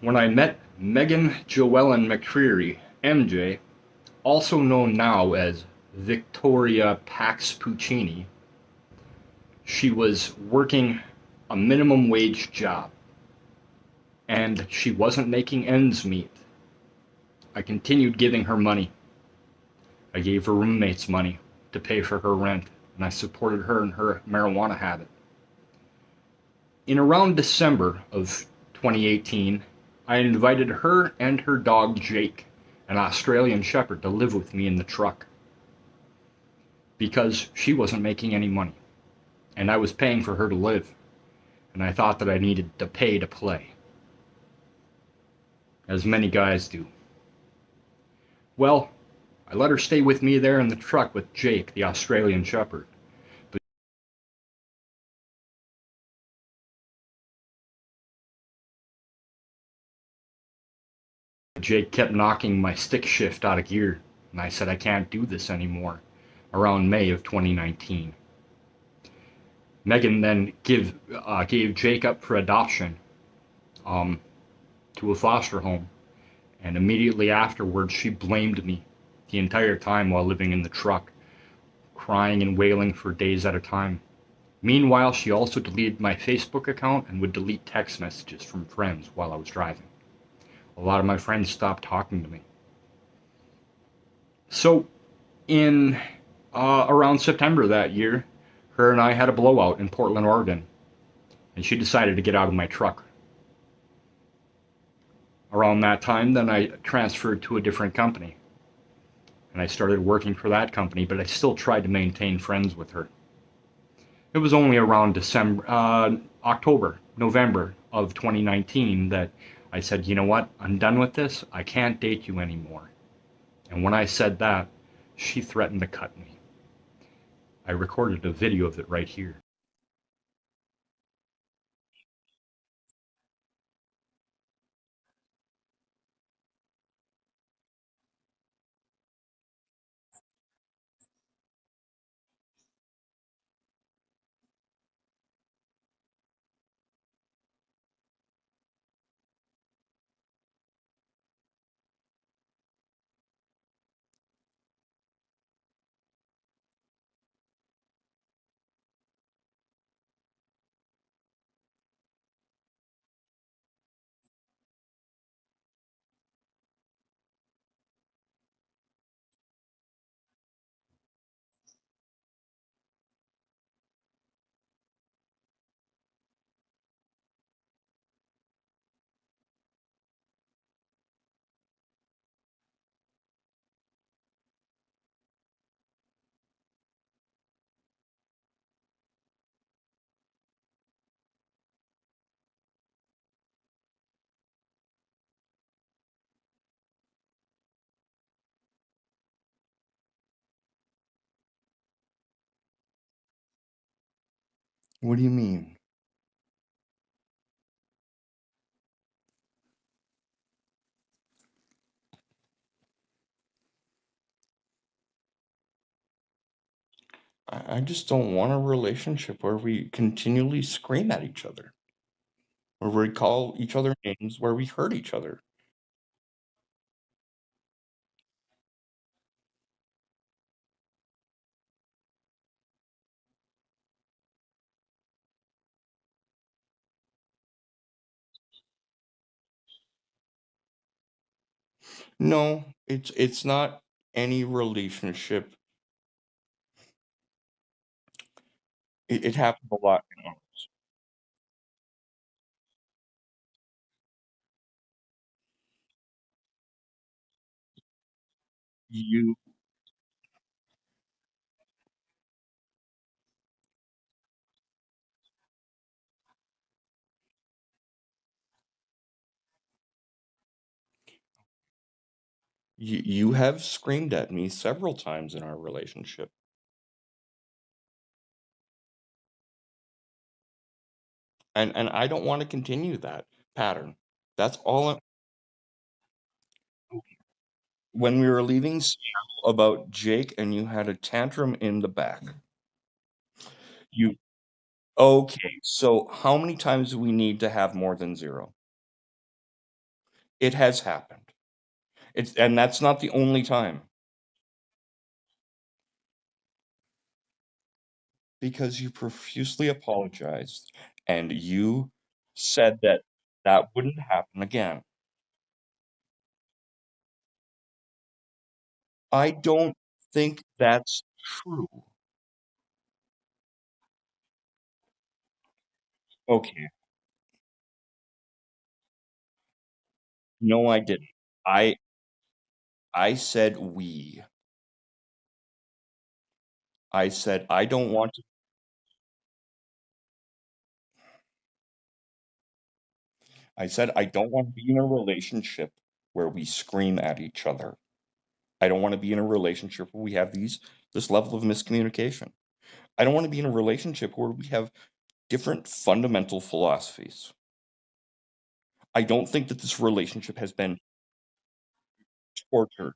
when I met Megan Joellen McCreary, MJ, also known now as Victoria Pax Puccini, she was working a minimum wage job and she wasn't making ends meet. I continued giving her money. I gave her roommates money to pay for her rent, and I supported her in her marijuana habit. In around December of 2018, I invited her and her dog Jake, an Australian Shepherd, to live with me in the truck because she wasn't making any money and I was paying for her to live, and I thought that I needed to pay to play, as many guys do. Well, I let her stay with me there in the truck with Jake, the Australian Shepherd. But Jake kept knocking my stick shift out of gear, and I said I can't do this anymore around May of 2019. Megan then gave Jake up for adoption um, to a foster home, and immediately afterwards she blamed me the entire time while living in the truck, crying and wailing for days at a time. Meanwhile, she also deleted my Facebook account and would delete text messages from friends while I was driving. A lot of my friends stopped talking to me. So, in around September that year, her and I had a blowout in Portland, Oregon, and she decided to get out of my truck. Around that time, then I transferred to a different company, and I started working for that company, but I still tried to maintain friends with her. It was only around October, November of 2019 that I said, you know what, I'm done with this. I can't date you anymore. And when I said that, she threatened to cut me. I recorded a video of it right here. What do you mean? I just don't want a relationship where we continually scream at each other, where we call each other names, where we hurt each other. No, it's not any relationship. It happens a lot. You you have screamed at me several times in our relationship, and I don't want to continue that pattern. That's all. When we were leaving Seattle about Jake, and you had a tantrum in the back. You okay? So how many times do we need to have more than zero? It has happened. And that's not the only time. Because you profusely apologized and you said that that wouldn't happen again. I don't think that's true. Okay. No, I didn't. I I said we. I said I don't want to I said I don't want to be in a relationship where we scream at each other. I don't want to be in a relationship where we have this level of miscommunication. I don't want to be in a relationship where we have different fundamental philosophies. I don't think that this relationship has been tortured.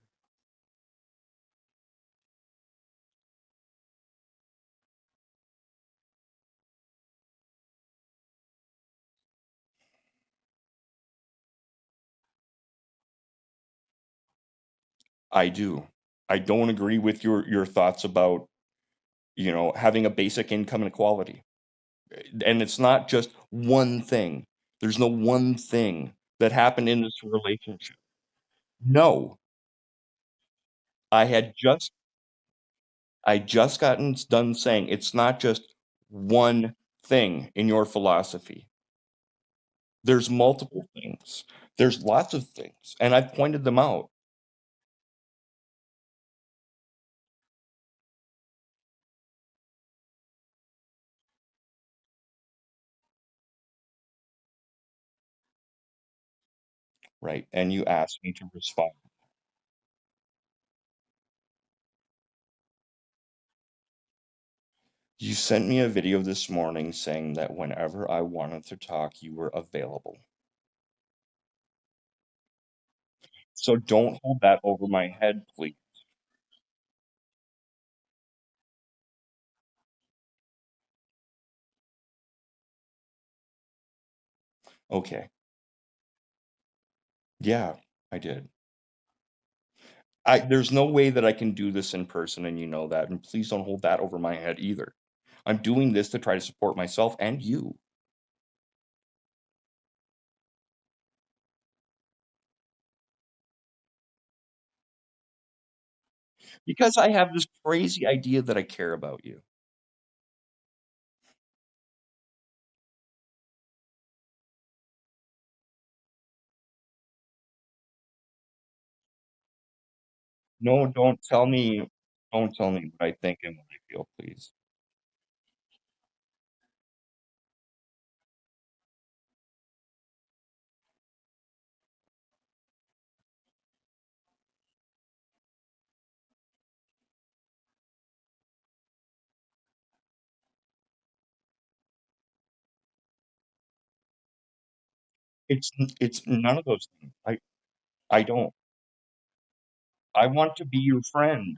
I do. I don't agree with your thoughts about, having a basic income inequality. And it's not just one thing. There's no one thing that happened in this relationship. No, I had just I just gotten done saying it's not just one thing in your philosophy. There's multiple things. There's lots of things, and I've pointed them out. Right? And you asked me to respond. You sent me a video this morning saying that whenever I wanted to talk, you were available. So don't hold that over my head, please. Okay. Yeah, I did. There's no way that I can do this in person, and you know that. And please don't hold that over my head either. I'm doing this to try to support myself and you because I have this crazy idea that I care about you. No, don't tell me what I think and what I feel, please. It's none of those things. I don't. I want to be your friend.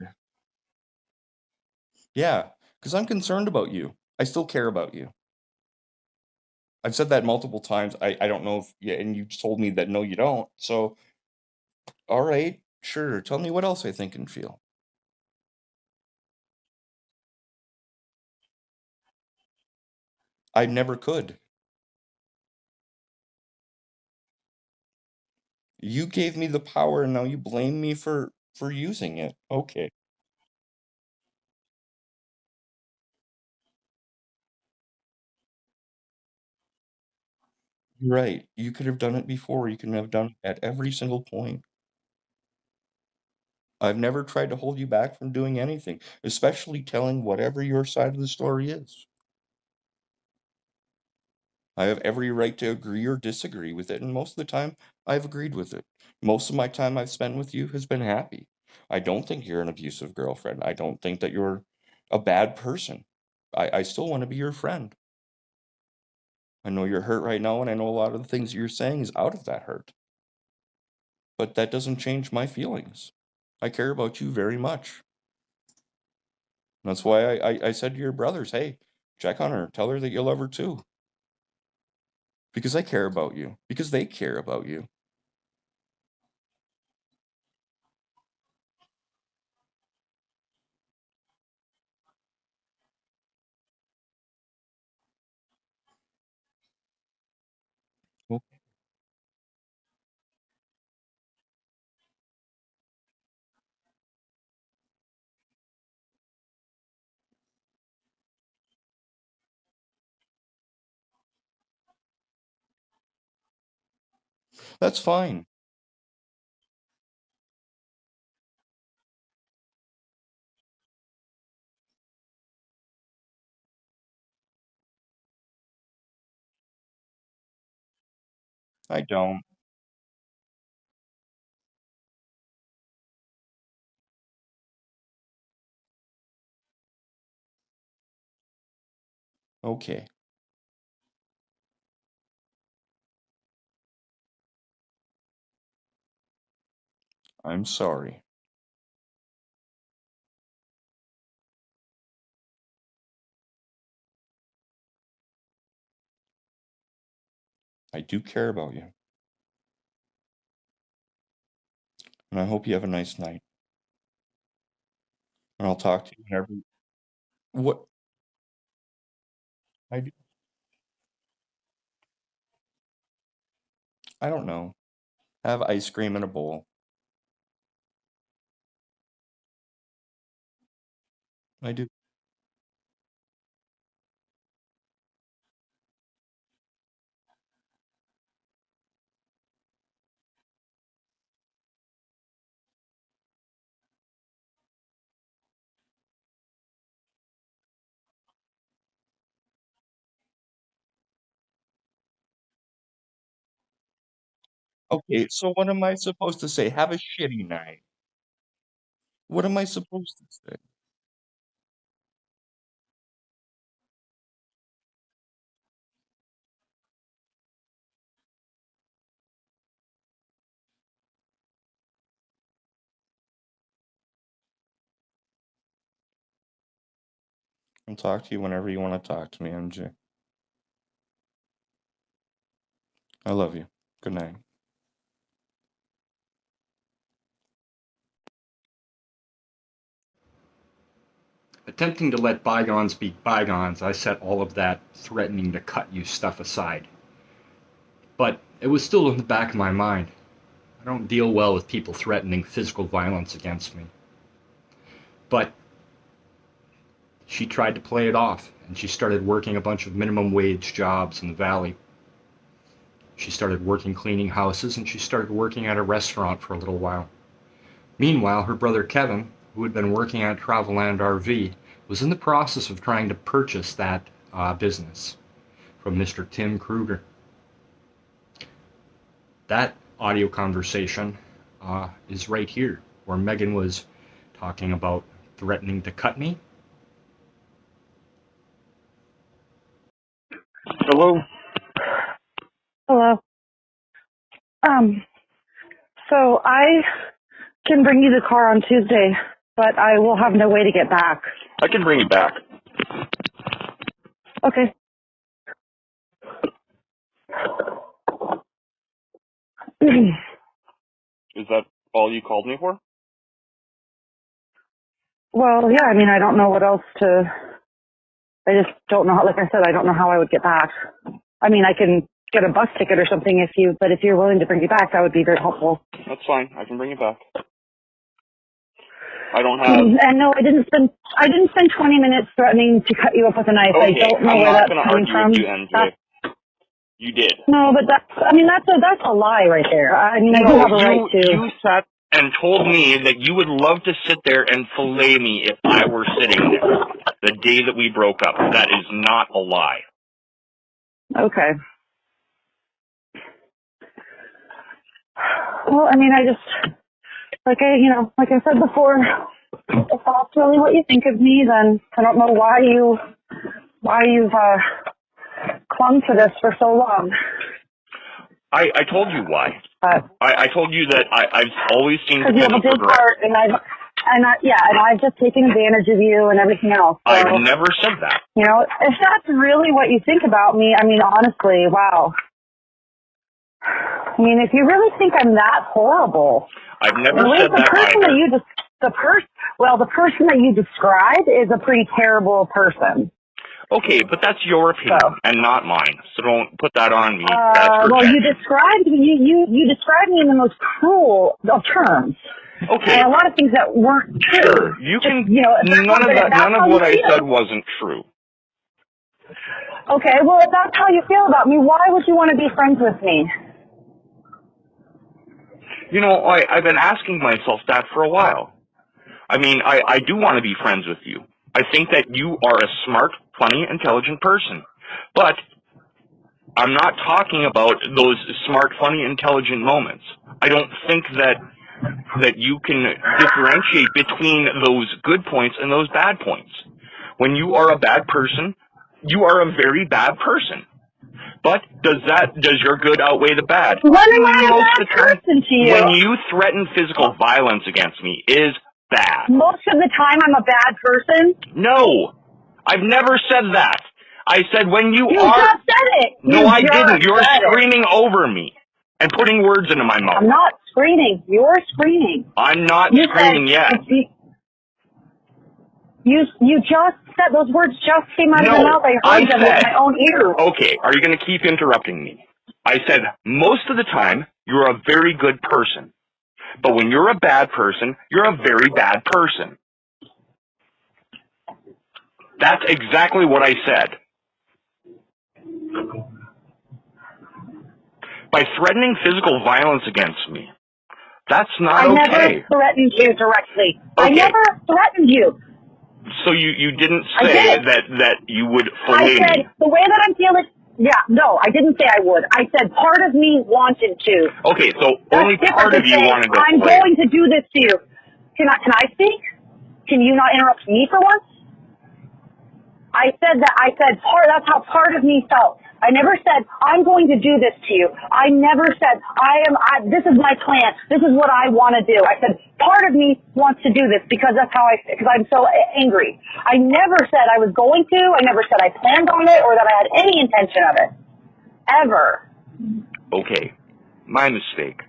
Yeah, because I'm concerned about you. I still care about you. I've said that multiple times. I don't know if yeah, and you told me that no, you don't. So, all right, sure. Tell me what else I think and feel. I never could. You gave me the power and now you blame me for using it. Okay. Right. You could have done it before. You could have done it at every single point. I've never tried to hold you back from doing anything, especially telling whatever your side of the story is. I have every right to agree or disagree with it, and most of the time, I've agreed with it. Most of my time I've spent with you has been happy. I don't think you're an abusive girlfriend. I don't think that you're a bad person. I still want to be your friend. I know you're hurt right now, and I know a lot of the things you're saying is out of that hurt. But that doesn't change my feelings. I care about you very much. That's why I said to your brothers, hey, check on her. Tell her that you love her too. Because I care about you. Because they care about you. Well, that's fine. I don't. Okay. I'm sorry. I do care about you. And I hope you have a nice night. And I'll talk to you whenever. What? I do. I don't know. Have ice cream in a bowl. I do. Okay, so what am I supposed to say? Have a shitty night. What am I supposed to say? I'll talk to you whenever you want to talk to me, MJ. I love you. Good night. Attempting to let bygones be bygones, I set all of that threatening to cut you stuff aside. But it was still in the back of my mind. I don't deal well with people threatening physical violence against me. But she tried to play it off, and she started working a bunch of minimum wage jobs in the valley. She started working cleaning houses, and she started working at a restaurant for a little while. Meanwhile, her brother Kevin, who had been working at Travelland RV, was in the process of trying to purchase that business from Mr. Tim Kruger. That audio conversation is right here, where Megan was talking about threatening to cut me. Hello? Hello. Um, so I can bring you the car on Tuesday, but I will have no way to get back. I can bring you back. Okay. Is that all you called me for? Well, yeah, I mean, I don't know what else I just don't know how, like I said, I don't know how I would get back. I mean, I can get a bus ticket or something but if you're willing to bring me back, that would be very helpful. That's fine. I can bring you back. I don't have... And no, I didn't spend 20 minutes threatening to cut you up with a knife. Okay, I don't know I'm where not that's going to coming argue from. with you, MJ. You did. No, but that's a lie right there. I mean, I do have a right to. You sat and told me that you would love to sit there and fillet me if I were sitting there the day that we broke up. That is not a lie. Okay. Well, I mean, I just, like I said before, if that's really what you think of me, then I don't know why you've clung to this for so long. I told you why. I told you that I've always seen because you have a big heart, and I've just taken advantage of you and everything else. So, I've never said that. You know, if that's really what you think about me, I mean, honestly, wow. I mean, if you really think I'm that horrible, I've never said that the person that you described is a pretty terrible person. Okay, but that's your opinion So. and not mine. So don't put that on me. That's Well, you projection. described you described me in the most cruel of terms, Okay. and a lot of things that weren't true. Sure. You Just, can. you know, if that's None of if that. that's None how of you what I feel. said wasn't true. Okay, well, if that's how you feel about me, why would you want to be friends with me? You know, I've been asking myself that for a while. I mean, I do want to be friends with you. I think that you are a smart, funny, intelligent person. But I'm not talking about those smart, funny, intelligent moments. I don't think that you can differentiate between those good points and those bad points. When you are a bad person, you are a very bad person. But does your good outweigh the bad? When am I a Most bad of the time, person to you? when you threaten physical violence against me is bad. Most of the time, I'm a bad person. No, I've never said that. I said when you You are. just said it. No, You I just didn't. You're said it. screaming over me and putting words into my mouth. I'm not screaming. You're screaming. I'm not You screaming yet. You just said those words just came out of your No, mouth. I I heard them said- with my own ears. Okay, are you going to keep interrupting me? I said most of the time you're a very good person. But when you're a bad person, you're a very bad person. That's exactly what I said. By threatening physical violence against me, that's not I okay. never threatened you directly. I Okay. never threatened you. So you didn't I say didn't. that you would I fillet said, me. the way that I'm feeling, yeah, no, I didn't say I would. I said part of me wanted to. Okay, so That's only different part than of you saying, wanted to I'm fillet. going to do this to you. Can I speak? Can you not interrupt me for once? I said that's how part of me felt. I never said, I'm going to do this to you. I never said, this is my plan. This is what I want to do. I said, part of me wants to do this because because I'm so angry. I never said I was going to. I never said I planned on it or that I had any intention of it. Ever. Okay, my mistake.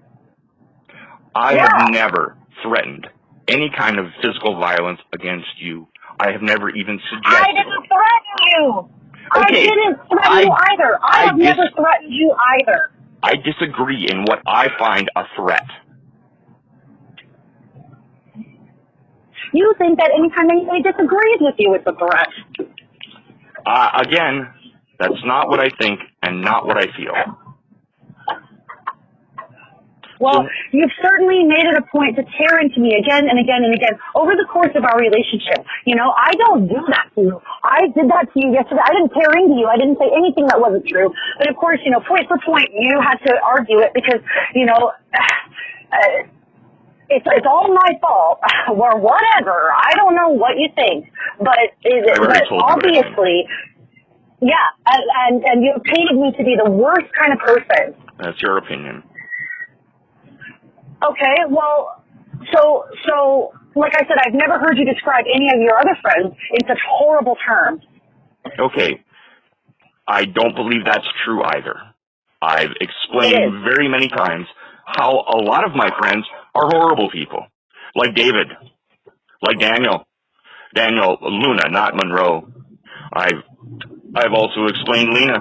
I Yeah. have never threatened any kind of physical violence against you. I have never even suggested I didn't threaten you. I Okay, didn't threaten you either. I have never threatened you either. I disagree in what I find a threat. You think that anytime anybody disagrees with you, it's a threat. Again, that's not what I think and not what I feel. Well, you've certainly made it a point to tear into me again and again and again over the course of our relationship. You know, I don't do that to you. I did that to you yesterday. I didn't tear into you. I didn't say anything that wasn't true. But of course, you know, point for point, you had to argue it because, you know, it's all my fault or whatever. I don't know what you think, but obviously, yeah, and you painted me to be the worst kind of person. That's your opinion. Okay, well, so, like I said, I've never heard you describe any of your other friends in such horrible terms. Okay, I don't believe that's true either. I've explained very many times how a lot of my friends are horrible people. Like David, like Daniel, Luna, not Monroe. I've also explained Lena.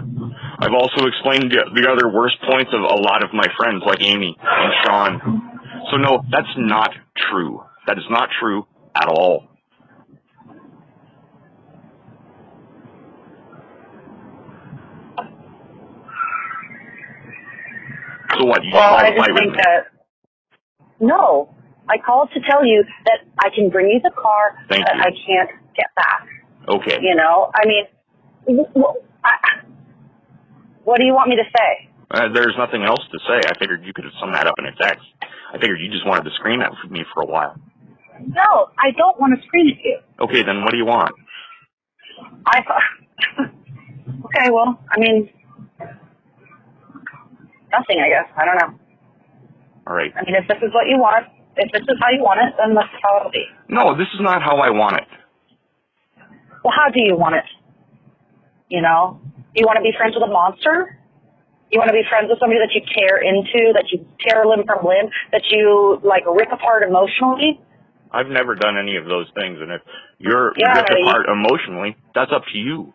I've also explained the other worst points of a lot of my friends, like Amy and Sean. So no, that's not true. That is not true at all. So what, you just want to fight with me? No, I called to tell you that I can bring you the car, Thank that you. I can't get back. Okay. You know, I mean, what do you want me to say? There's nothing else to say. I figured you could have summed that up in a text. I figured you just wanted to scream at me for a while. No, I don't want to scream at you. Okay, then what do you want? Okay, well, I mean, nothing, I guess. I don't know. All right. I mean, if this is what you want, if this is how you want it, then that's how it'll be. No, this is not how I want it. Well, how do you want it? You know? You want to be friends with a monster? You want to be friends with somebody that you tear into, that you tear limb from limb, that you, like, rip apart emotionally? I've never done any of those things, and if you're ripped apart emotionally, that's up to you.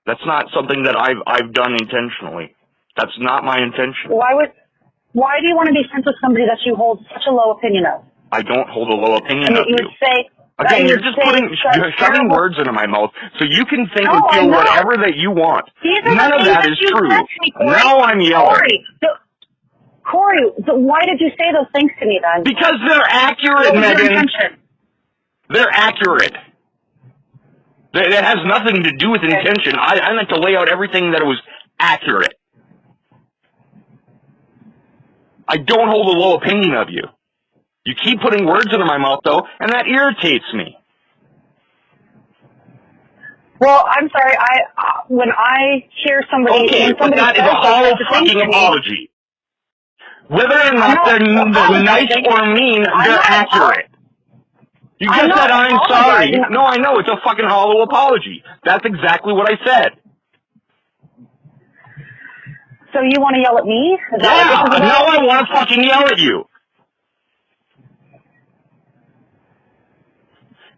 That's not something that I've done intentionally. That's not my intention. Why do you want to be friends with somebody that you hold such a low opinion of? I don't hold a low opinion And of you you. would say, Again, you're just you're shoving words into my mouth so you can think and feel whatever that you want. None of that is true. Now I'm yelling. Corey, why did you say those things to me then? Because they're accurate, Megan. They're accurate. It has nothing to do with intention. I meant to lay out everything that was accurate. I don't hold a low opinion of you. You keep putting words into my mouth, though, and that irritates me. Well, I'm sorry. When I hear somebody, okay, but that is a hollow fucking apology. Whether or not they're nice or mean, they're accurate. You just said I'm sorry. No, I know it's a fucking hollow apology. That's exactly what I said. So you want to yell at me? Yeah, now I want to fucking yell at you.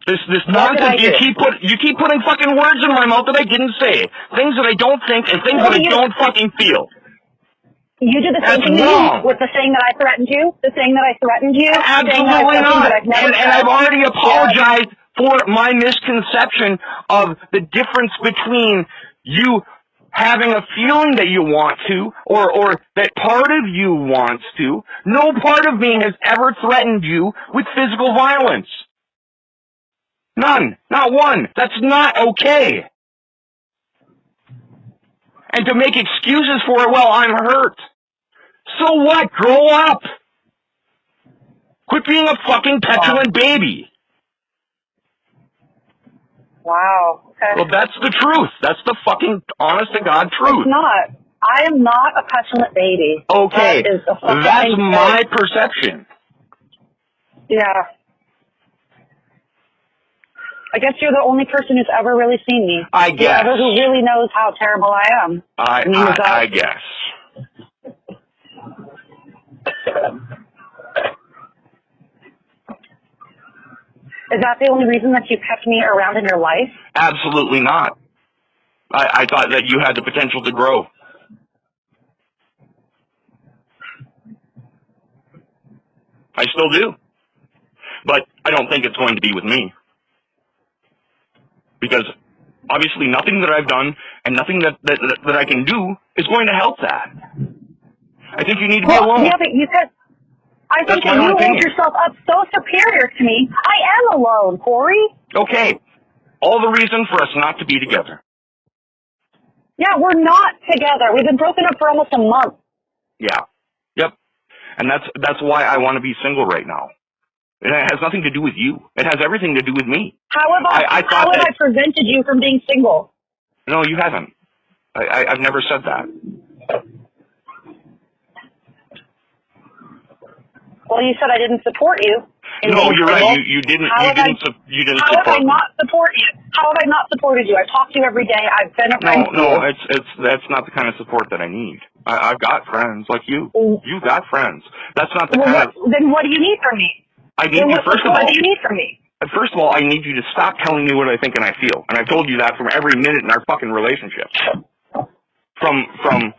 This nonsense, you keep putting fucking words in my mouth that I didn't say. Things that I don't think and things that I don't fucking feel. You did the same thing with the saying that I threatened you? The saying that I threatened you? Absolutely not. And I've already apologized for my misconception of the difference between you having a feeling that you want to, or that part of you wants to. No part of me has ever threatened you with physical violence. None. Not one. That's not okay. And to make excuses for it, well, I'm hurt. So what? Grow up. Quit being a fucking petulant baby. Wow. Okay. Well, that's the truth. That's the fucking honest-to-God truth. It's not. I am not a petulant baby. Okay. That's my perception. Yeah. I guess you're the only person who's ever really seen me. I guess. Who really knows how terrible I am. I guess. Is that the only reason that you kept me around in your life? Absolutely not. I thought that you had the potential to grow. I still do. But I don't think it's going to be with me. Because obviously nothing that I've done and nothing that I can do is going to help that. I think you need to be alone. Yeah, but you said, I think that you hold yourself up so superior to me. I am alone, Corey. Okay. All the reason for us not to be together. Yeah, we're not together. We've been broken up for almost a month. Yeah. Yep. And that's why I want to be single right now. And it has nothing to do with you. It has everything to do with me. How have I prevented you from being single? No, you haven't. I've never said that. Well, you said I didn't support you. No, you're right. You didn't support. How have I not supported you? How have I not supported you? I talk to you every day. I've been a friend to you. No, that's not the kind of support that I need. I've got friends like you. You've got friends. That's not the kind of. Then what do you need from me? I need you, first of all. What do you need from me? First of all, I need you to stop telling me what I think and I feel. And I've told you that from every minute in our fucking relationship. From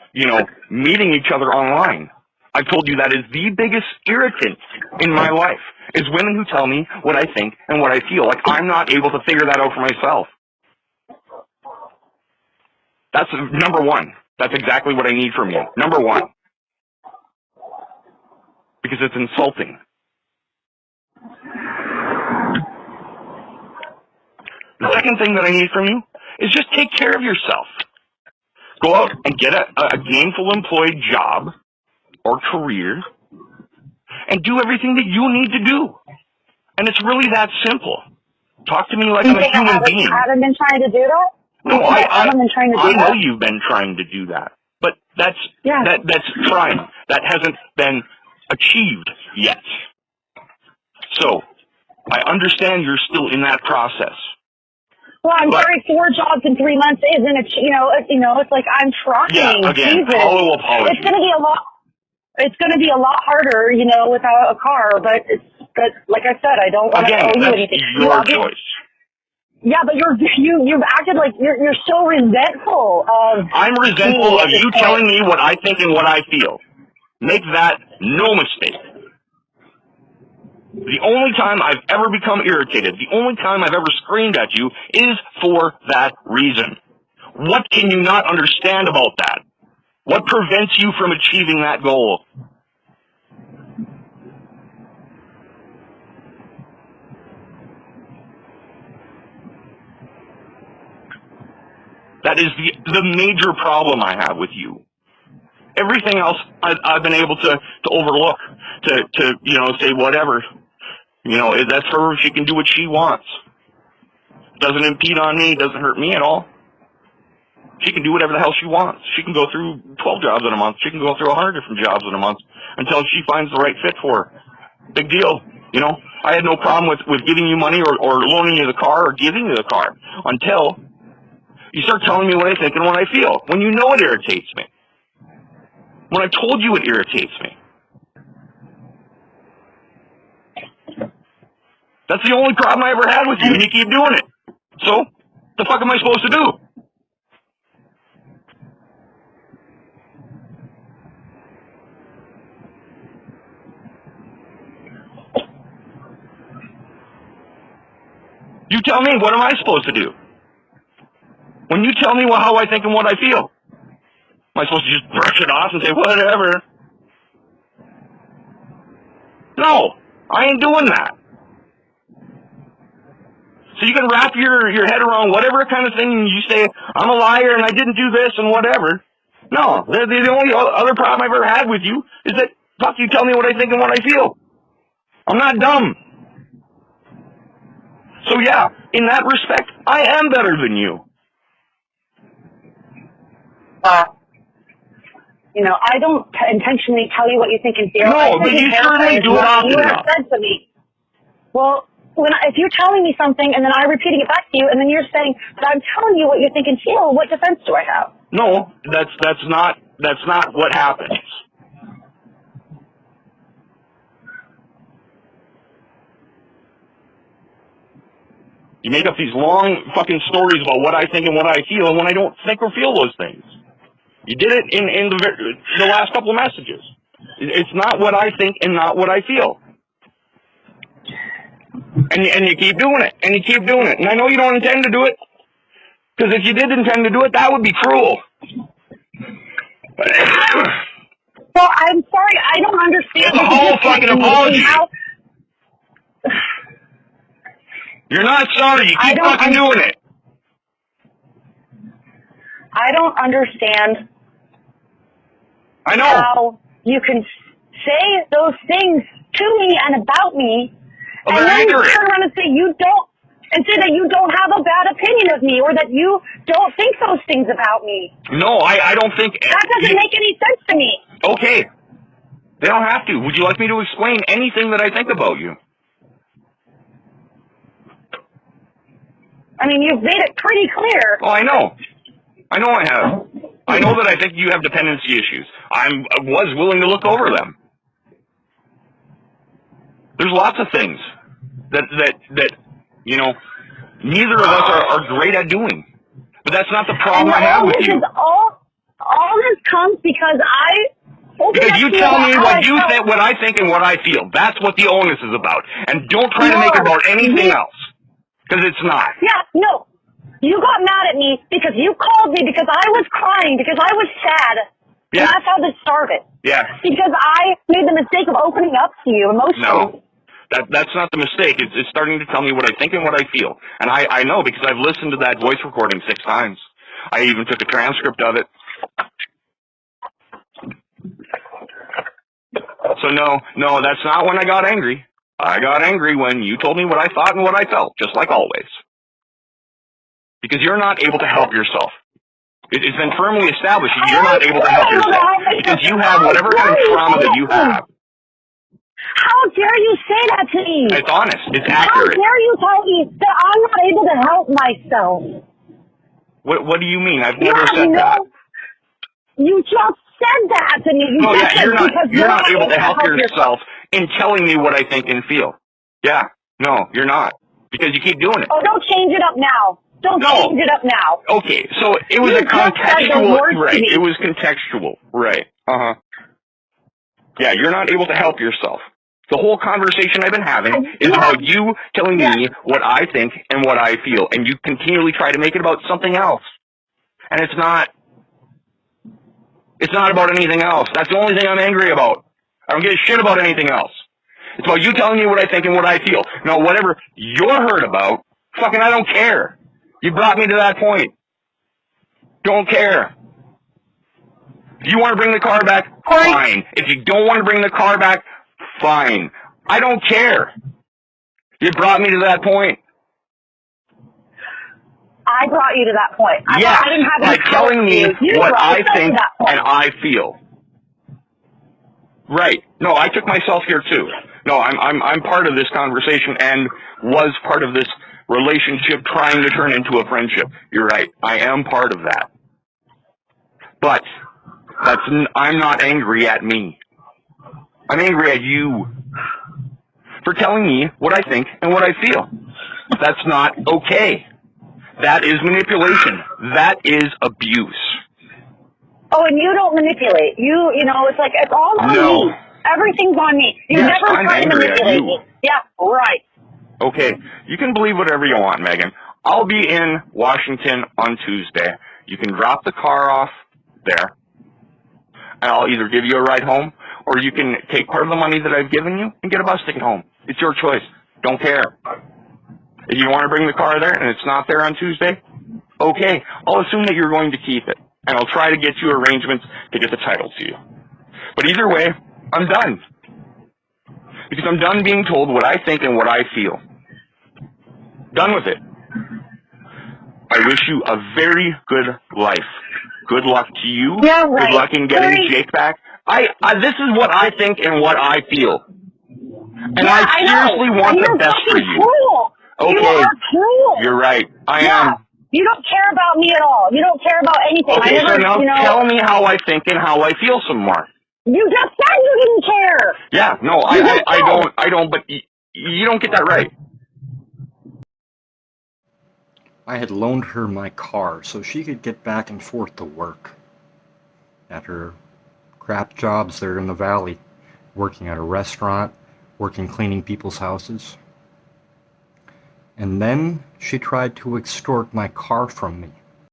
meeting each other online. I've told you that is the biggest irritant in my life, is women who tell me what I think and what I feel. Like I'm not able to figure that out for myself. That's number one. That's exactly what I need from you. Number one. Because it's insulting. The second thing that I need from you is just take care of yourself. Go out and get a gainful employed job or career and do everything that you need to do. And it's really that simple. Talk to me like I'm a human being. I haven't been trying to do that? No, I haven't been trying to do that. I know you've been trying to do that. But that's trying. That hasn't been achieved yet. So, I understand you're still in that process. Well, I'm sorry, 4 jobs in 3 months isn't it's like I'm trying. Yeah, again, Jesus. hollow apology. It's going to be a lot harder, without a car, but like I said, I don't want to owe you anything. Again, that's your choice. Yeah, but you've acted like you're so resentful of. I'm resentful of you telling me what I think and what I feel. Make that no mistake. The only time I've ever become irritated, the only time I've ever screamed at you is for that reason. What can you not understand about that? What prevents you from achieving that goal? That is the major problem I have with you. Everything else I've been able to overlook, to say whatever. That's her. She can do what she wants. Doesn't impede on me. Doesn't hurt me at all. She can do whatever the hell she wants. She can go through 12 jobs in a month. She can go through 100 different jobs in a month until she finds the right fit for her. Big deal. I had no problem with giving you money or loaning you the car or giving you the car until you start telling me what I think and what I feel. When you know it irritates me. When I told you it irritates me. That's the only problem I ever had with you, and you keep doing it. So, the fuck am I supposed to do? You tell me, what am I supposed to do? When you tell me how I think and what I feel, am I supposed to just brush it off and say, whatever? No, I ain't doing that. So you can wrap your head around whatever kind of thing you say, I'm a liar and I didn't do this and whatever. No, the only other problem I've ever had with you is that, fuck, you tell me what I think and what I feel. I'm not dumb. So yeah, in that respect, I am better than you. I don't intentionally tell you what you think and feel. No, but you certainly do it often enough. Said to me. Well, if you're telling me something and then I'm repeating it back to you, and then you're saying that I'm telling you what you think and feel, what defense do I have? No, that's not what happens. You make up these long fucking stories about what I think and what I feel, and when I don't think or feel those things. You did it in the last couple of messages. It's not what I think and not what I feel. And you keep doing it, and you keep doing it. And I know you don't intend to do it, because if you did intend to do it, that would be cruel. Well, I'm sorry, I don't understand. It's a whole fucking apology. You're not sorry, you keep fucking doing it. I don't understand I know. how you can say those things to me and about me, Well, and they're then ignorant. turn around and say that you don't have a bad opinion of me, or that you don't think those things about me. No, I don't think... That doesn't make any sense to me. Okay. They don't have to. Would you like me to explain anything that I think about you? I mean, you've made it pretty clear. Oh, I know. I know I have. I know that I think you have dependency issues. I was willing to look over them. There's lots of things that neither of us are great at doing. But that's not the problem I have with you. All this comes because Because you tell me what you think, what I think, and what I feel. That's what the onus is about. And don't try to make it about anything else. Because it's not. Yeah, no. You got mad at me because you called me because I was crying, because I was sad. Yeah. And that's how this started. Yeah. Because I made the mistake of opening up to you emotionally. No. That's not the mistake. It's starting to tell me what I think and what I feel. And I know because I've listened to that voice recording 6 times. I even took a transcript of it. So no, that's not when I got angry. I got angry when you told me what I thought and what I felt, just like always. Because you're not able to help yourself. It's been firmly established that you're not able to help yourself. Because you have whatever kind of trauma that you have. How dare you say that to me? It's honest. It's How accurate. dare you tell me that I'm not able to help myself? What do you mean? I've never said that. You just said that to me. No, yeah, you're not able to help yourself in telling me what I think and feel. Yeah, no, you're not. because you keep doing it. Oh, don't change it up now. Don't change it up now. Okay, so it was a contextual, right? It was contextual, right? Yeah, you're not able to help yourself. The whole conversation I've been having is about you telling me what I think and what I feel, and you continually try to make it about something else. And it's not about anything else. That's the only thing I'm angry about. I don't give a shit about anything else. It's about you telling me what I think and what I feel. Now, whatever you're hurt about, fucking I don't care. You brought me to that point. Don't care. If you want to bring the car back, fine. If you don't want to bring the car back, fine. I don't care. You brought me to that point. I brought you to that point. I didn't have by telling me what I think and I feel. Right. No, I took myself here too. No, I'm part of this conversation and was part of this relationship trying to turn into a friendship. You're right. I am part of that. But I'm not angry at me. I'm angry at you for telling me what I think and what I feel. That's not okay. That is manipulation. That is abuse. Oh, and you don't manipulate. You know, it's like, it's all on me. Everything's on me. You never try to manipulate me. Yeah, right. Okay, you can believe whatever you want, Megan. I'll be in Washington on Tuesday. You can drop the car off there, and I'll either give you a ride home, or you can take part of the money that I've given you and get a bus ticket home. It's your choice. Don't care. If you want to bring the car there and it's not there on Tuesday, okay, I'll assume that you're going to keep it, and I'll try to get you arrangements to get the title to you. But either way, I'm done. Because I'm done being told what I think and what I feel. Done with it. I wish you a very good life. Good luck to you. Yeah, right. Good luck in getting Jake back. This is what I think and what I feel. And I seriously want the best for you. Cruel. Okay. You are cruel. You're right. I am. You don't care about me at all. You don't care about anything. Okay, so now tell me how I think and how I feel some more. You just said you didn't care. Yeah, no, I don't, but you don't get that right. I had loaned her my car so she could get back and forth to work at her crap jobs there in the valley, working at a restaurant, working cleaning people's houses. And then she tried to extort my car from me.